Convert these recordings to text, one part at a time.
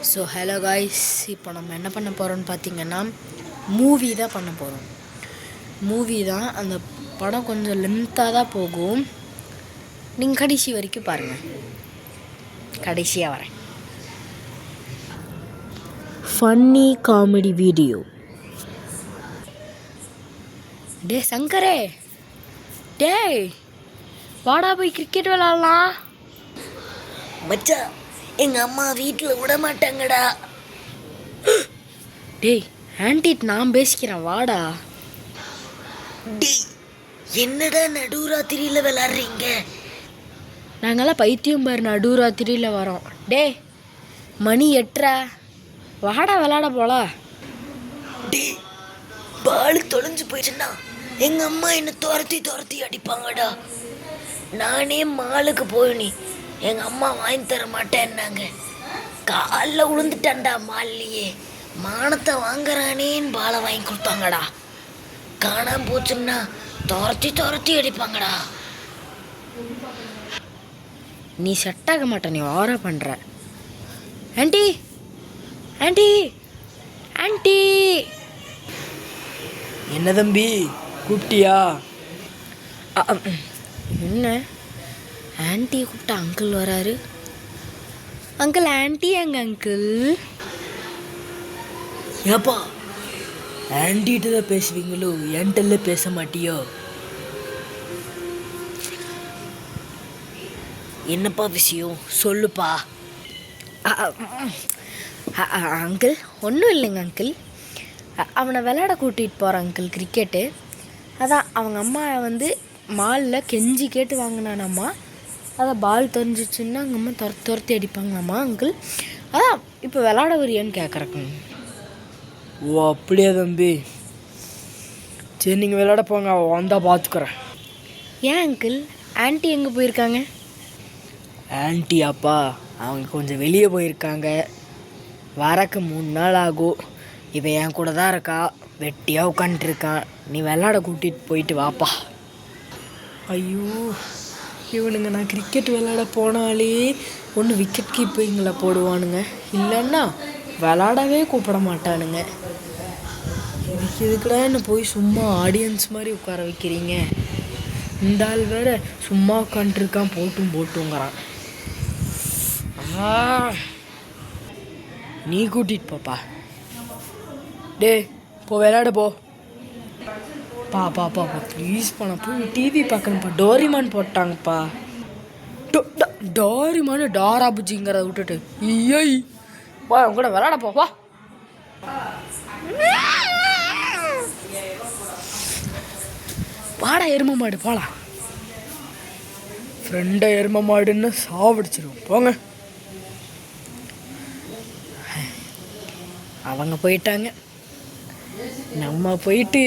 So hello guys, இப்போ நம்ம என்ன பண்ண போகிறோம்னு பார்த்தீங்கன்னா மூவி தான் பண்ண போகிறோம். மூவி தான். அந்த படம் கொஞ்சம் லென்த்தாக தான் போகும். நீங்கள் கடைசி வரைக்கும் பாருங்கள். கடைசியாக வரேன். Funny comedy video. டே சங்கரே, டேய் வாடா போய் கிரிக்கெட் விளாட்லாம். மச்சான், எங்கள் அம்மா வீட்டில் விட மாட்டாங்கடா. டேய் ஆன்டிட் நான் பேசிக்கிறேன், வாடா. டேய், என்னடா நடுராத்திரியில் விளாட்றீங்க? நாங்கள்லாம் பைத்தியம் பாரு, நடுராத்திரியில் வரோம். டேய் மணி 8:30, வாடா விளாட போலாம். டேய், பால் தொலைஞ்சு போயிடுச்சுன்னா எங்கள் அம்மா என்னை துரத்தி அடிப்பாங்கடா. நானே மாலுக்கு போயினி, எங்கள் அம்மா வாங்கி தர மாட்டேன்னாங்க. காலில் விழுந்துட்டான்டா மால்லையே. மானத்தை வாங்குறானேன்னு பாலை வாங்கி கொடுத்தாங்கடா. காணாமல் போச்சுன்னா துரத்தி அடிப்பாங்கடா. நீ செட் ஆக மாட்ட, நீ ஓவரா பண்ணுற. Aunty aunty aunty. என்ன தம்பி, கூப்பிட்டியா? என்ன ஆன்ட்டியை கூப்பிட்டா அங்கிள் வராரு. அங்கிள், ஆன்ட்டி எங்க அங்கிள்? ஏப்பா, ஆன்டிகிட்ட தான் பேசுவீங்களோ, என்கிட்ட பேச மாட்டியோ? என்னப்பா விஷயம் சொல்லுப்பா. அங்கிள் ஒன்றும் இல்லைங்க அங்கிள். அவனை விளையாட கூட்டிகிட்டு போகிறான் அங்கிள், கிரிக்கெட்டு. அதான் அவங்க அம்மா வந்து மாலில் கெஞ்சி கேட்டு வாங்கினானாம்மா. அதான் பால் தெரிஞ்சிச்சுன்னா அவங்க அம்மா துரத்தி அடிப்பாங்களாம்மா அங்கிள். அதான் இப்போ விளையாட வரியான்னு கேட்குறக்குங்க. ஓ அப்படியா தம்பி, சரி நீங்கள் விளையாட போங்க, அவன் வந்தால் பார்த்துக்குறேன். ஏன் அங்கிள், ஆன்ட்டி எங்கே போயிருக்காங்க? ஆன்ட்டியாப்பா, அவங்க கொஞ்சம் வெளியே போயிருக்காங்க. வரக்கு 3 நாள் ஆகும். இவன் என் கூட தான் இருக்கா, வெட்டியாக உட்காந்துருக்கான். நீ விளையாட கூட்டிகிட்டு போயிட்டு வாப்பா. ஐயோ, இவனுங்க நான் கிரிக்கெட் விளையாட போனாலே ஒன்று விக்கெட் கீப்பிங்கில் போடுவானுங்க, இல்லைன்னா விளாடவே கூப்பிட மாட்டானுங்க. இதுக்குடா என்ன போய் சும்மா ஆடியன்ஸ் மாதிரி உட்கார வைக்கிறீங்க? இந்த ஆள் வேற சும்மா உட்காந்துருக்கான், போட்டுங்கிறான். நீ கூட்டிகிட்டு போப்பா. டே போ, விளையாட போ. பாப்பா ப்ளீஸ் பண்ண, போய் டிவி பார்க்கணும்ப்பா. டோரிமான் போட்டாங்கப்பா. டோரிமான் டாரா புஜிங்கிறத விட்டுட்டு ஐயோய் வா, அவங்க கூட விளையாட போப்பா. வாடா எரும மாடு போகலாம். ஃப்ரெண்டை எரும மாடுன்னு சாவடிச்சிருவோம், போங்க. அவங்க போயிட்டாங்க, நம்ம போயிட்டு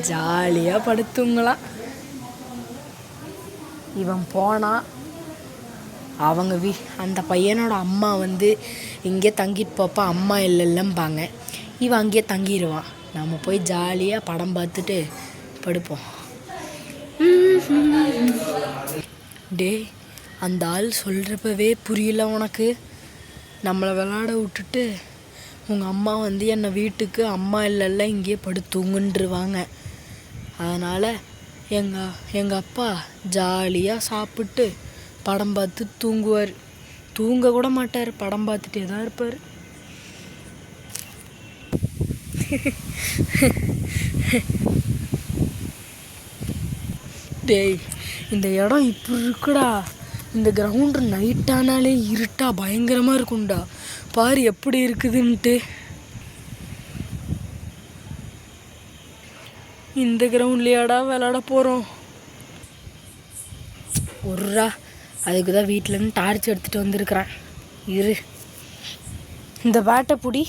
ஜாலியாக படுத்துங்களாம். இவன் போனால் அவங்க அந்த பையனோட அம்மா வந்து இங்கே தங்கிட்டு போப்பா, அம்மா இல்லைல்லம்பாங்க. இவன் அங்கேயே தங்கிடுவான். நம்ம போய் ஜாலியாக படம் பார்த்துட்டு படுப்போம். டே, அந்த ஆள் சொல்கிறப்பவே புரியல உனக்கு? நம்மளை விளாட விட்டுட்டு உங்கள் அம்மா வந்து என்னை வீட்டுக்கு அம்மா இல்லைல்ல இங்கேயே படுத்துங்கன்றுவாங்க. அதனால் எங்கள் அப்பா ஜாலியாக சாப்பிட்டு படம் பார்த்து தூங்குவார். தூங்க கூட மாட்டார், படம் பார்த்துட்டே தான் இருப்பார். டேய், இந்த இடம் இப்படி இருக்குடா. இந்த கிரவுண்டு நைட்டானாலே இருட்டா பயங்கரமாக இருக்கும்டா. பாரு எப்படி இருக்குதுன்ட்டு. இந்த கிரவுண்ட்லையாடா விளாட போகிறோம்? ஒர்ரா, அதுக்கு தான் வீட்டிலேருந்து டார்ச் எடுத்துகிட்டு வந்திருக்கிறேன். இரு, இந்த பேட்டை பிடி.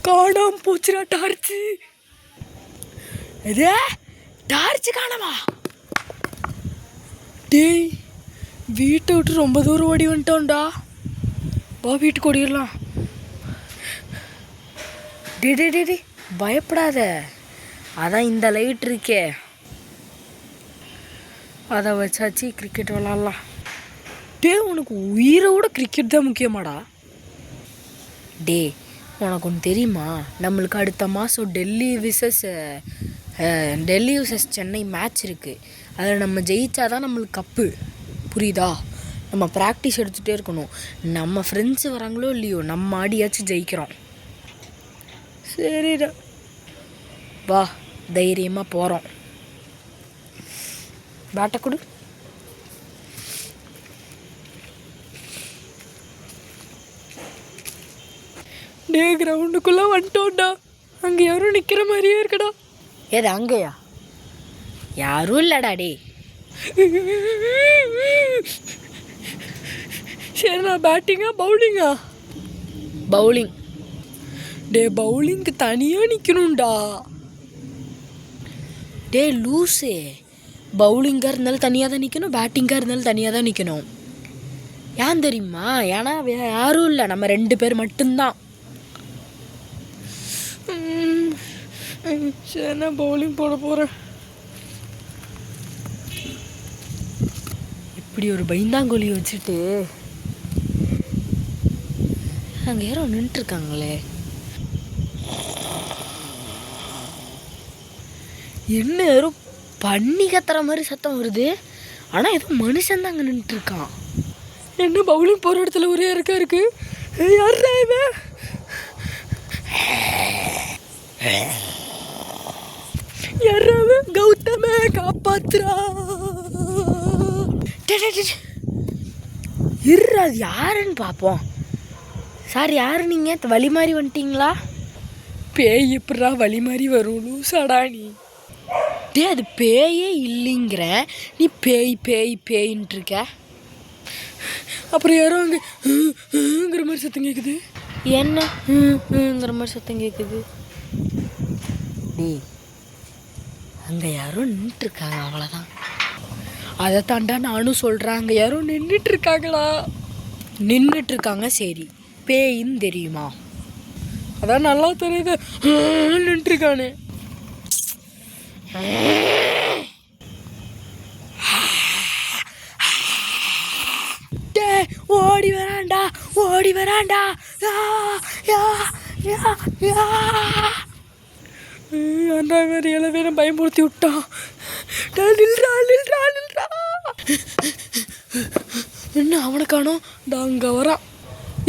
காணாம போச்சுடா டார்ச்சு. இது டார்ச்சு காணாமா? டேய், வீட்டை விட்டு ரொம்ப தூரம் ஓடி வந்துட்டோம்டா. வா வீட்டுக்கு ஓடிடலாம். டே டே டே டே பயப்படாத, அதான் இந்த லைட் இருக்கே, அதை வச்சாச்சு கிரிக்கெட் விளாட்லாம். டே உனக்கு உயிரை விட கிரிக்கெட் தான் முக்கியமாடா? டே உனக்கு ஒன்று தெரியுமா, நம்மளுக்கு அடுத்த மாதம் டெல்லி விசஸ் சென்னை மேட்ச் இருக்குது. அதில் நம்ம ஜெயிச்சாதான் நம்மளுக்கு கப்பு, புரியுதா? நம்ம ப்ராக்டிஸ் எடுத்துகிட்டே இருக்கணும். நம்ம ஃப்ரெண்ட்ஸு வராங்களோ இல்லையோ, நம்ம ஆடியாச்சும் ஜெயிக்கிறோம். சரிடா, வா தைரியமாக போகிறோம். பேட்டை கொடு. டே கிரவுண்டுக்குள்ளே வந்துட்டோம்டா, அங்கே யாரும் நிற்கிற மாதிரியே இருக்கடா. ஏது அங்கேயா? யாரும் இல்லைடா. டே சரிண்ணா, பேட்டிங்கா பவுலிங்கா? பவுலிங். டே பவுலிங்க்கு தனியாக நிற்கணும்டா. டே லூஸு, பவுலிங்காக இருந்தாலும் தனியாக தான் நிற்கணும், பேட்டிங்காக இருந்தாலும் தனியாக தான் நிற்கணும். ஏன் தெரியுமா? ஏன்னா யாரும் இல்லை, நம்ம 2 பேர் மட்டும்தான். சரி, நான் பவுலிங் போட போகிறேன். இப்படி ஒரு பைந்தாங்கோலியை வச்சுட்டு அங்கே யாரோ நின்றுருக்காங்களே. என்ன யாரோ பண்ணி கத்துற மாதிரி சத்தம் வருது, ஆனால் ஏதோ மனுஷன் தான் அங்கே நின்றுருக்கான். என்ன பவுலிங் போகிற இடத்துல ஒரே இருக்கா இருக்கு? யாரா இவன்? யாராவது கௌதம காப்பாத்துறா. இருறது அது யாருன்னு பார்ப்போம். சார் யாரு நீங்கள்? வழி மாதிரி வந்துட்டீங்களா? பேய் எப்படா வழி மாதிரி வரும்? லூசாடா நீ. டே அது பேயே இல்லைங்கிற, நீ பேய் பேய் பேயின்ட்டு இருக்க. அப்புறம் யாரோ அங்கேங்கிற மாதிரி சத்தம் கேட்குது. என்னங்கிற மாதிரி சத்தம் கேட்குது. டே அங்கே யாரோ நின்றுட்டுருக்காங்க, அவ்வளோதான். அதை தாண்டா நானும் சொல்கிறேன், அங்கே யாரோ நின்றுட்டுருக்காங்களா? நின்றுட்டுருக்காங்க, சரி பேயின்னு தெரியுமா? அதான் நல்லா தெரியுது, நின்றுருக்கானே. டே ஓடி வரான்டா, ஓடி வரான்டா. அந்த மாதிரி எல்லாமே பயமுறுத்தி விட்டான். நில்றா நில்றா நில்றா. என்ன அவனை காணோம்? அங்கே வரான்.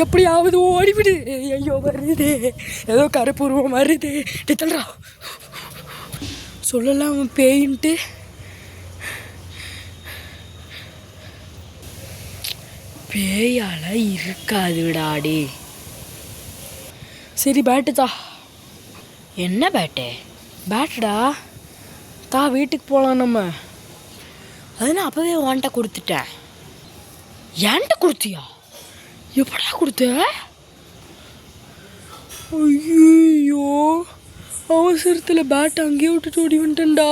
எப்படியாவது ஓடிவிடு. ஐயோ வருது, ஏதோ கருப்புருவம் வருது. தள்ளுறா. சொல்லலாம் அவன் பேயின்ட்டு. பேயால இருக்காது விடாடி. சரி பேட்டு தா. என்ன பேட்டு? பேட்டுடா தா, வீட்டுக்கு போகலாம் நம்ம. அது நான் அப்போவே வான்ட்ட கொடுத்துட்டேன். ஏன்ட்ட கொடுத்தியா? எப்படா கொடுத்த? ஐயோ அவசரத்தில் பேட்டை அங்கேயே விட்டுட்டு ஓடி வந்துட்டேன்டா.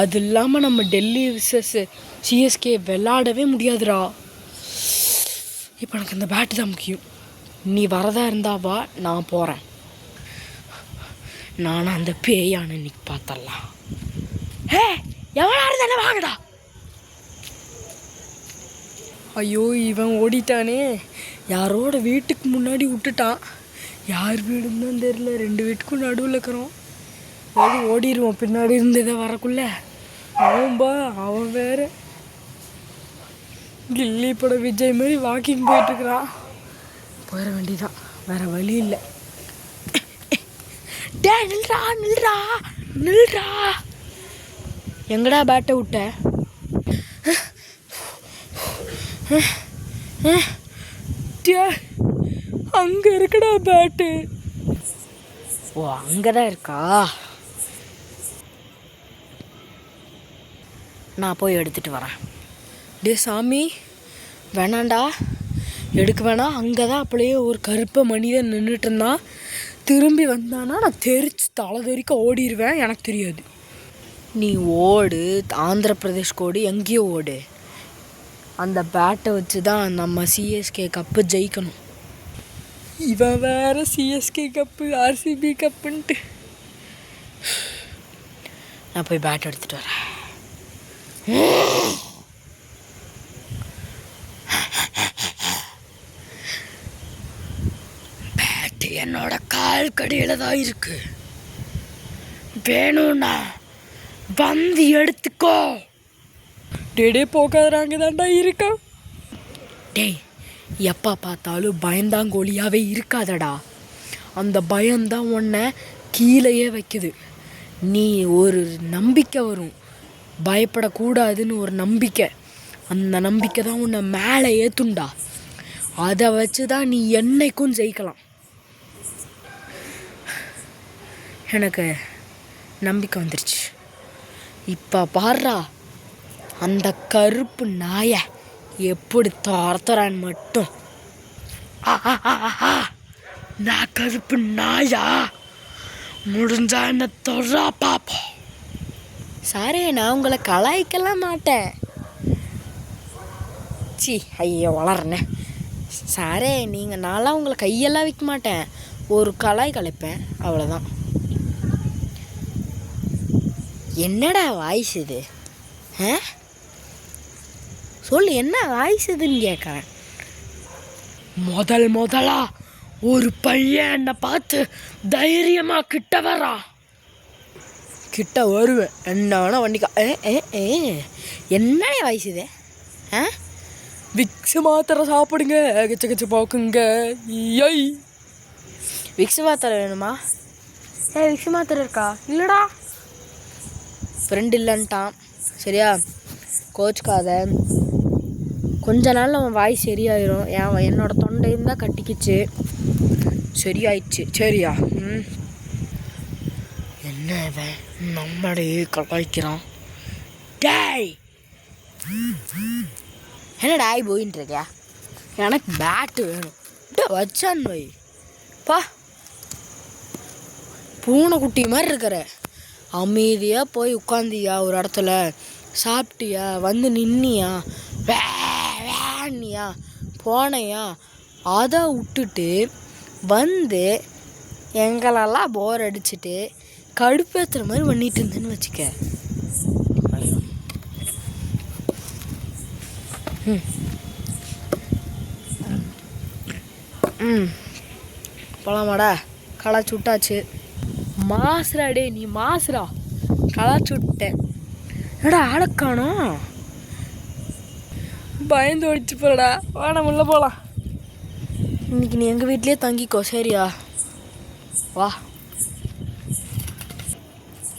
அது இல்லாமல் நம்ம டெல்லி விசஸ் சிஎஸ்கே விளாடவே முடியாதுடா. இப்போ எனக்கு இந்த பேட்டு தான் முக்கியம். நீ வரதா இருந்தா வா, நான் போகிறேன். நானும் அந்த பேயான இன்னைக்கு பார்த்தரலாம். ஹே எவ்வளோ இருந்தானே வாங்கடா. ஐயோ இவன் ஓடிட்டானே, யாரோட வீட்டுக்கு முன்னாடி விட்டுட்டான். யார் வீடுன்னு தான் தெரியல, 2 வீட்டுக்கும் நடுவில் இருக்கிறோம். அதாவது ஓடிடுவோம் பின்னாடி இருந்ததை வரக்குள்ள. அவன்பா அவன் வேற கில்லி பட விஜய் மாதிரி வாக்கிங் போயிட்டுருக்குறான். போயிட வேண்டியதான், வேற வழி இல்லை. டே நில்றா நில்றா நில்றா. எங்கடா பேட்டை விட்ட? அங்கே இருக்குடா பேட்டு. ஓ அங்கே தான் இருக்கா? நான் போய் எடுத்துகிட்டு வரேன். டே சாமி வேணாண்டா, எடுக்க வேணாம். அங்கே தான் அப்படியே ஒரு கருப்பை மனிதன் நின்றுட்டு இருந்தான். திரும்பி வந்தானா நான் தெரிச்சு தலை தெறிக்க ஓடிடுவேன். எனக்கு தெரியாது. நீ ஓடு, ஆந்திர பிரதேஷ்க்கு ஓடு, எங்கேயோ ஓடு. அந்த பேட்டை வச்சு தான் நம்ம சிஎஸ்கே கப்பு ஜெயிக்கணும். இவன் வேற சிஎஸ்கே கப்பு ஆர்சிபி கப்புன்ட்டு. நான் போய் பேட் எடுத்துகிட்டு வரேன். பேட்டு என்னோட கால் கடியில் தான் இருக்கு. வேணும்னா வந்து எடுத்துக்கோ. டே போகாதராங்க தாண்டா இருக்கா. டேய், எப்போ பார்த்தாலும் பயந்தாங்கோழியாகவே இருக்காதடா. அந்த பயம்தான் உன்னை கீழேயே வைக்குது. நீ ஒரு நம்பிக்கை வரும், பயப்படக்கூடாதுன்னு ஒரு நம்பிக்கை. அந்த நம்பிக்கை தான் உன்னை மேலே ஏற்றுண்டா. அதை வச்சு தான் நீ என்னைக்கும் ஜெயிக்கலாம். எனக்கு நம்பிக்கை வந்துருச்சு. இப்போ பாடுறா அந்த கருப்பு நாயை எப்படி துரத்துறான்னு மட்டும். நான் கருப்பு நாயா, முடிஞ்சா என்ன தொடரா பாப்போம். சாரே, நான் உங்களை கலாய்க்கலாம் மாட்டேன். சி, ஐயோ வளர்றேன் சாரே. நீங்கள் நான்லாம் உங்களை கையெல்லாம் வைக்க மாட்டேன், ஒரு கலாய்ப்பேன், அவ்வளோதான். என்னடா வாய்ஸ் இது? சொல்லு, என்ன வாய்ஸ் இதுன்னு கேட்குறேன். முதலா ஒரு பையன் என்னை பார்த்து தைரியமாக கிட்ட வரா. கிட்ட வருவேன், என்ன வண்டிக்கா. என்ன வாய்ஸ் இது? விக்ஸ் மாத்திரை சாப்பிடுங்க, கச்ச கச்ச போக்குங்க. ஐய், விக்ஸ் மாத்திரை வேணுமா? விக்ஸ் மாத்திரை இருக்கா? இல்லைடா, ஃப்ரெண்ட் இல்லைன்ட்டான். சரியா, கோச்சுக்காத. கொஞ்ச நாள் அவன் வாய் சரியாயிரும். என்னோட தொண்டையும் தான் கட்டிக்கிச்சு, சரியாயிடுச்சு. சரியா? என்ன இவன் நம்மளையே கலாய்க்கிறான். டேய், என்ன டாய் போயின்னு இருக்கியா? எனக்கு பேட்டு வேணும். வச்சான் வை பா. பூனைக்குட்டி மாதிரி இருக்கிற, அமைதியாக போய் உட்காந்தியா ஒரு இடத்துல, சாப்பிட்டியா, வந்து நின்னியா, வேணியா, போனையா, அதை விட்டுட்டு வந்து எங்களெல்லாம் போர் அடிச்சுட்டு கடுப்பேற்றுற மாதிரி பண்ணிட்டு இருந்தேன்னு வச்சுக்க. போலாமாடா? களாச்சு விட்டாச்சு. மாசுரா டே, நீ மாசுரா. களாச்சு விட்டேன். என்னடா ஆளக்கானோம், பயந்து ஓடிச்சு போறடா. வாடா உள்ள போகலாம். இன்னைக்கு நீ எங்கள் வீட்லேயே தங்கிக்கோ. சரியா? வா.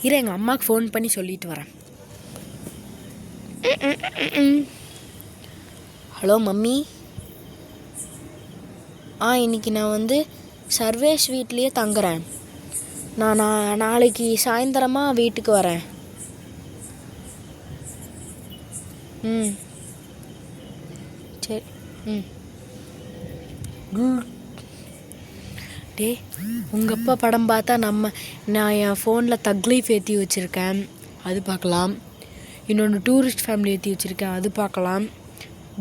இரு, எங்கள் அம்மாவுக்கு ஃபோன் பண்ணி சொல்லிட்டு வரேன். Hello mummy. இன்னைக்கு நான் வந்து சர்வேஷ் வீட்லேயே தங்குறேன். நான் நாளைக்கு சாயந்தரமாக வீட்டுக்கு வரேன். சரி. குட். டே, உங்கள் அப்பா படம் பார்த்தா நான் என் ஃபோனில் தக்லீஃப் ஏற்றி வச்சுருக்கேன், அது பார்க்கலாம். இன்னொன்று டூரிஸ்ட் ஃபேமிலி ஏற்றி வச்சுருக்கேன், அது பார்க்கலாம்.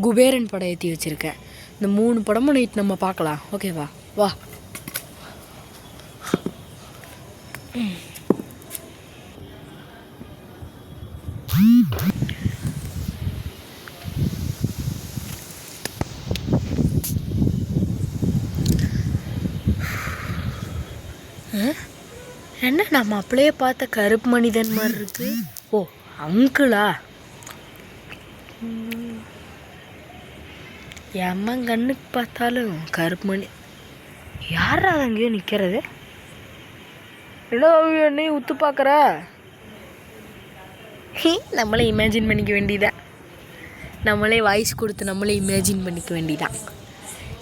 குபேரன் படம் ஏற்றி வச்சுருக்கேன். இந்த 3 படமும் நைட் நம்ம பார்க்கலாம். ஓகேவா? வா. என்ன நம்ம அப்படியே பார்த்த கருப்பு மனிதன் மாதிரி இருக்கு. ஓ, அங்கிளா? எம்ம கண்ணுக்கு பார்த்தாலும் கருப்பு மணி. யாரா அங்கேயோ நிற்கிறது? என்னையும் உத்து பார்க்குற? நம்மளே இமேஜின் பண்ணிக்க வேண்டியதான். நம்மளே வாய்ஸ் கொடுத்து நம்மளே இமேஜின் பண்ணிக்க வேண்டியதான்.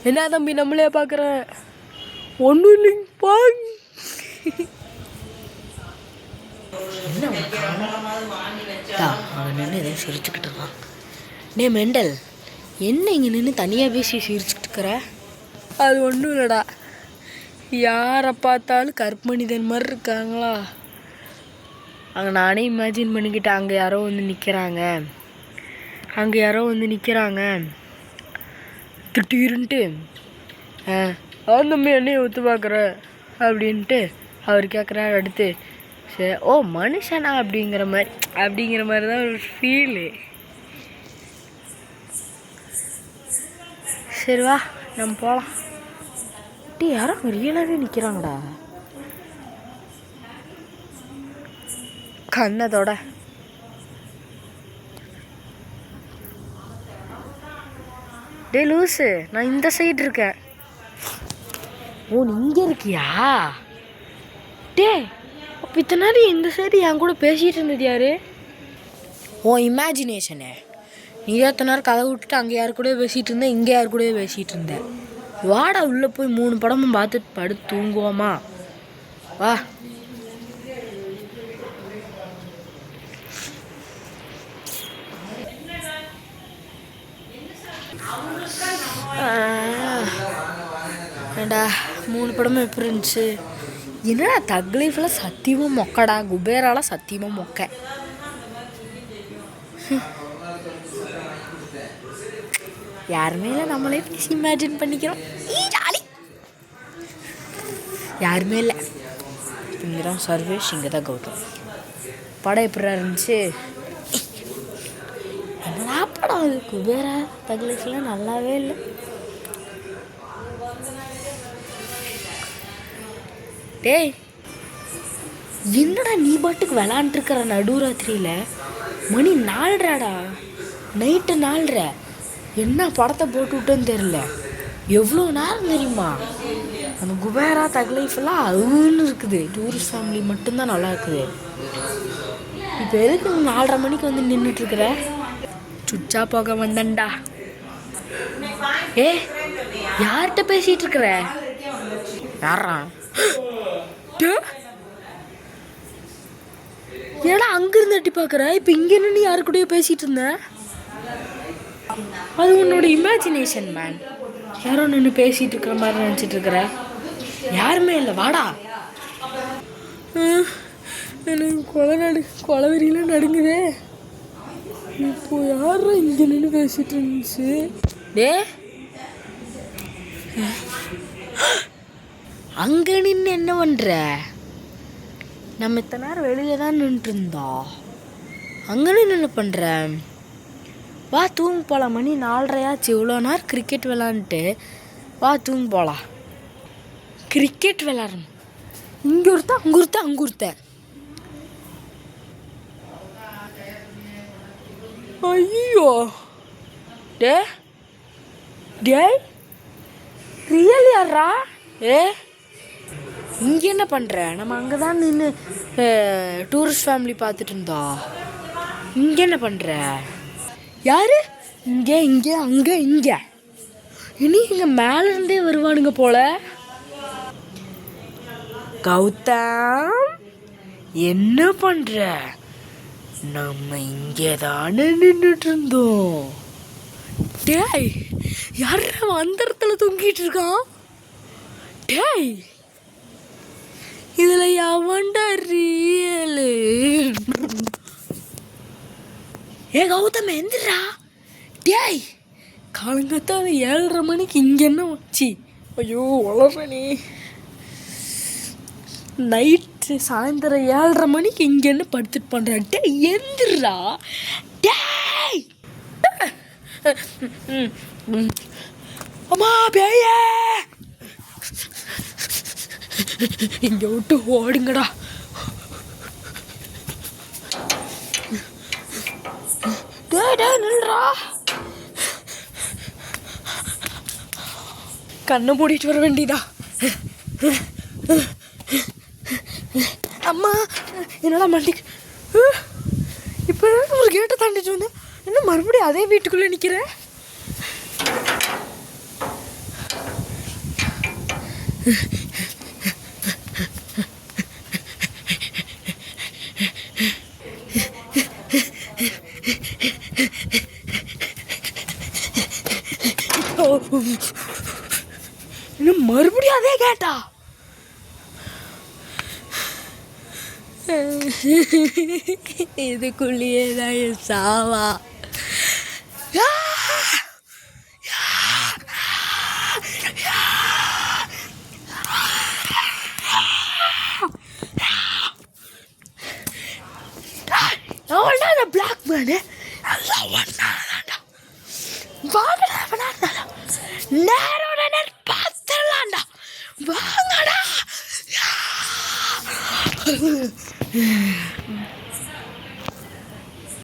என்ன தம்பி நம்மளே பார்க்குற? ஒன்றும் இல்லைங்க பாங்க. அவன் நின்று எதையும் சிரிச்சுக்கிட்டு இருக்கான். டே மெண்டல், என்ன இங்கே நின்று தனியாக பேசி சிரிச்சுக்கிட்டு இருக்கிற? அது ஒன்றும் இல்லைடா, யாரை பார்த்தாலும் கருப்பு மனிதன் மாதிரி இருக்காங்களா, அங்கே நானே இமேஜின் பண்ணிக்கிட்டேன். அங்கே யாரோ வந்து நிற்கிறாங்க திடீர்னுட்டு அவன் தம்பி என்னையும் ஒத்து பார்க்குற அப்படின்ட்டு அவர் கேட்குறாரு. அடுத்து சரி ஓ மனுஷனா அப்படிங்கிற மாதிரி தான் ஒரு ஃபீலு. சரி வா நம்ம போகலாம். யாரோ ரியலாகவே நிற்கிறாங்கடா கண்ணதோட. டே லூஸு, நான் இந்த சைடு இருக்கேன். ஓ நீ இங்கே இருக்கியா? டே அப்போ இத்தனை நேரம் இந்த சைடு என் கூட பேசிகிட்டு இருந்தது யாரு? ஓ இமேஜினேஷனு. நீ எத்தனை நேரம் கதை விட்டுட்டு அங்கே யார் கூடவே பேசிகிட்டு இருந்தேன், இங்கே யார் கூடவே பேசிகிட்டு இருந்தேன். வாடா உள்ளே போய் 3 படமும் பார்த்துட்டு படுத்து தூங்குவோமா வா. ஏண்டா 3 படமும் எப்படி இருந்துச்சு? என்னடா தக் லைஃப்பில் சத்தியமாக மொக்கடா, குபேரால சத்தியமாக மொக்க. யாருமே இல்லை, நம்மளே பேசி இமேஜின் பண்ணிக்கிறோம். ஜாலி. யாருமே இல்லை. இங்கே தான் சர்வேஷ், இங்கே தான் கௌதம். படம் எப்படா இருந்துச்சு? என்னடா படம் அது? குபேரா தக் லைஃப்லாம் நல்லாவே இல்லை. டேய் என்னடா நீ பாட்டுக்கு விளாண்டுருக்கிற நடுராத்திரியில்? மணி 4:30டா, நைட்டு 4:30. என்ன படத்தை போட்டு விட்டேன்னு தெரில. எவ்வளோ நேரம் தெரியுமா? அந்த குபேரா தக் லைஃப்லாம் அதுன்னு இருக்குது. டூரிஸ்ட் ஃபேமிலி மட்டும்தான் நல்லா இருக்குது. இப்போ எதுக்கு 4:30 மணிக்கு வந்து நின்றுட்டுருக்குற? சுச்சா போக வந்தேன்டா. ஏ யார்கிட்ட பேசிகிட்டு இருக்கிற? யாரா? ஏன்னா அங்கிருந்து எட்டி பார்க்குற. இப்போ இங்கே நின்று யாரு கூடயோ பேசிகிட்டு இருந்தேன். அது உன்னோட இமேஜினேஷன் மேன். யாரோ நின்று பேசிகிட்டு இருக்கிற மாதிரி நினச்சிட்டு இருக்கிற. யாருமே இல்லை, வாடா. எனக்கு கொலவெறியெலாம் நடுங்குதே. இப்போ யாரும் இங்கே நின்று பேசிகிட்டு இருந்துச்சு? டே அங்கே நின்று என்ன பண்ணுற? நம்ம இத்தனை நேரம் வெளியில் தான் நின்றுட்டு இருந்தோம். அங்கே நின்று என்ன பண்ணுற? வா தூங்க போகலாம். மணி 4:30 இவ்வளோ நேரம் கிரிக்கெட் விளாண்டுட்டு வா தூங்க போகலாம். கிரிக்கெட் விளாட்றணும். இங்கே ஒருத்தன், அங்கே ஒருத்தன், அங்கே ஒருத்தன். ஐயோ டே டே ரியல் யாரா? இங்கே என்ன பண்ணுற? நம்ம அங்கே தான் நின்று டூரிஸ்ட் ஃபேமிலி பார்த்துட்டு இருந்தோம். இங்கே என்ன பண்ணுற? யார்? இங்கே இங்கே அங்கே இங்கே. இனி இங்கே மேலேருந்தே வருவானுங்க போல. கௌதம் என்ன பண்ணுற? நம்ம இங்கே தானே நின்றுட்டு இருந்தோம். டேய் யார் அந்த இடத்துல தூங்கிட்டு இருக்கான்? டேய் இதில் எவன்டா ரியலு? ஏ கௌதம் எந்திரா. டேய் காலங்கத்தான் 7:30 மணிக்கு இங்கே என்ன வச்சு? ஐயோ வளர்ற நீ. நைட்டு சாயந்தரம் 7:30 மணிக்கு இங்கே என்ன படுத்துட்டு பண்ணுற? டேய் எந்திரா. டேய் அம்மா பேய இங்க விட்டு ஓடுங்கடா. நில்றா. கண்ணை மூடிட்டு வர வேண்டியதா? அம்மா என்னடா மண்டிக்கு இப்போ ஒரு கேட்டை தாண்டிட்டு வந்தேன். என்ன மறுபடியும் அதே வீட்டுக்குள்ளே நிற்கிறேன்? இன்னும் மறுபடியும் அதே கேட்டா? இதுக்குள்ளேயே தான் என் சாவா. பிளாக் மேனு எல்லாம் ஒன்னாடா. வாங்கடா வேணாடா, நேரோட நேர் பார்த்துடலாம்டா, வாங்கடா.